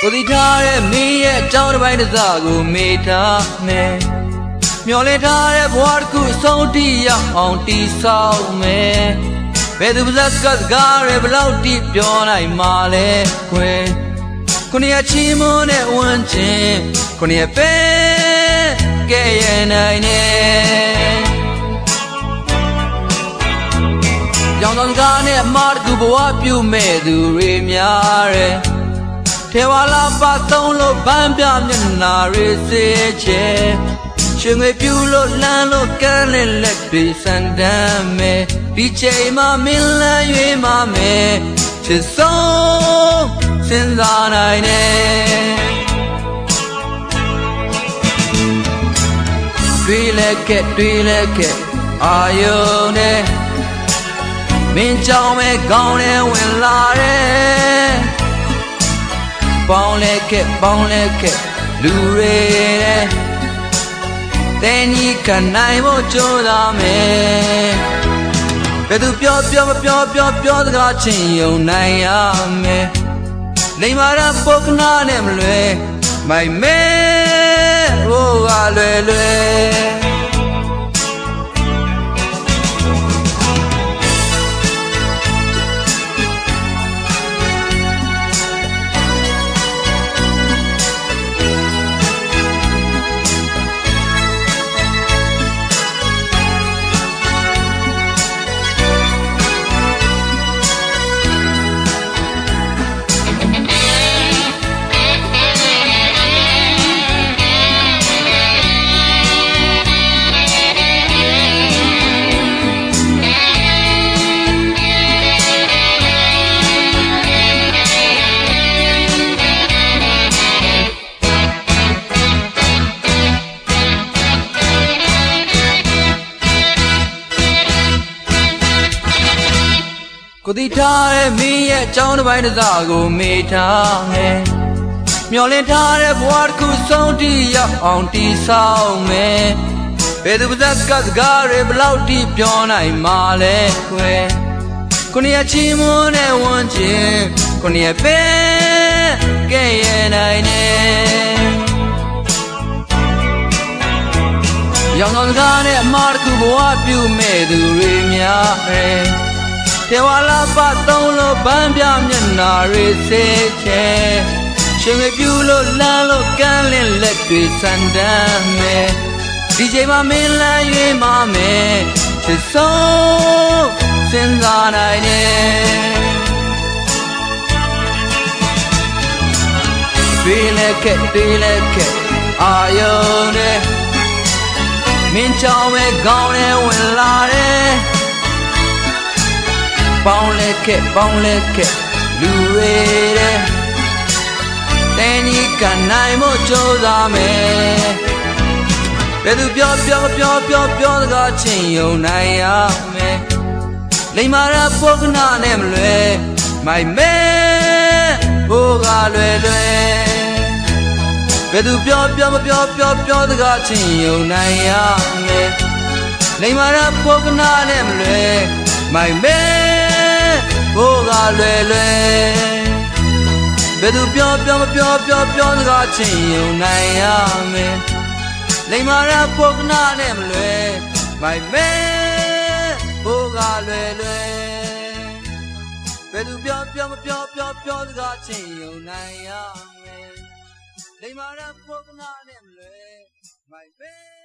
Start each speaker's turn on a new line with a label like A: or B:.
A: ကိုသိထားတဲ့မင်းရဲ့အကြောင်းတစ်ပိုင်းတစ်စကိုမေ့ထားမယ်မျောလင့်ထားတဲ့ဘဝတစ်ခုအဆုံးထိရောက်အောင်တည်ဆောက်မယ်ဘယ်သူပါးစပ်ကစကားတွေဘလောက်တိပြောနိုင်မှာလဲခွင်ခုနှစ်ချီးမွမ်းတဲ့ဝန်းကျင်ခုနှစ်ပဲကဲရနိုင်နေကြောင်တော်စကားနဲ့အမှားတစ်ခုဘဝပြုမဲ့သူတွေများတယ်ထေဝါလာပါသုံးလို့ဗန်းပြမျက်နှာတွေစေချေရှင်ငွေပြူလို့လမ်းလို့ကန်းနဲ့လက်တွေစံတမ်းမယ်ဒီချိန်မှာမင်းလန်းရွေးမှာမယ်ချစ်ဆုံးစဉ်းစားနိုင်တယ်တွေ့လဲခဲ့အာယုန်နဲ့မင်းကြောင့်ပဲကောင်းတယ်ဝင်လာတယ်ပေါင်းလဲခဲ့လူတွေတဲ့တင်းကြီးခနိုင်ဖို့ကြိုးစားမယ်ဘယ်သူပြောမပြောစကားချင်းယုံနိုင်ရမယ်လိမ္မာရပုကနာနဲ့မလွယ်မိုက်မဲဟိုကလွယ်ကိုသိထားတဲ့မင်းရဲ့အကြောင်းတစ်ပိုင်းတစ်စကိုမေ့ထားမယ်မျောလင့်ထားတဲ့ဘဝတစ်ခုဆုံးထိရောက်အောင်တည်ဆောက်မယ်ဘယ်သူပါးစပ်ကစကားတွေဘလောက်တိပြောနိုင်မှာလဲခွဲခုနှစ်ချီးမွမ်းတဲ့ဝန်းကျင်ခုနှစ်ပဲကဲရနိုင်နေရောင်တော်စကားနဲ့အမှားတစ်ခုဘဝပြုမဲ့သူတွေများတယ်ထေဝါလာပါသုံးလို့ဗန်းပြမျက်နှာတွေစေချေရှင်ငွေပြူလို့လမ်းလို့ကန်းလင်းလက်တွေစံတမ်းမယ်ဒီချိန်မှာမင်းလန်းရွေးမှာမယ်ချစ်ဆုံးစဉ်းစားနိုင်တယ်တွေ့လဲခဲ့အာယုန်နဲ့မင်းချောင်းပဲကောင်းတယ်ဝင်လာတယ်ပေါင်းလဲခဲ့လူတွေတဲ့တင်းကြီးကနိုင်မို့ကြိုးစားမယ်ဘယ်သူပြောစကားချင်းယုံနိုင်ရမယ်လိမ္မာရပုကနာနဲ့မလွယ်မိုက်မဲဟိုကလွယ်ဘယ်သူပြောစကားချင်းယုံနိုင်ရမယ်လိမ္မာရပုကနာနဲ့မလွယ်မိုက်မဲဟိုကလွယ်ဘယ်သူပြောစကားချင်းယုံနိုင်ရမယ်လိမ္မာရပုကနာနဲ့မလွယ်မိုက်မဲဟိုကလွယ်ဘယ်သူပြောစကားချင်းယုံနိုင်ရမယ်လိမ္မာရပုကနာနဲ့မလွယ်မိုက်မဲ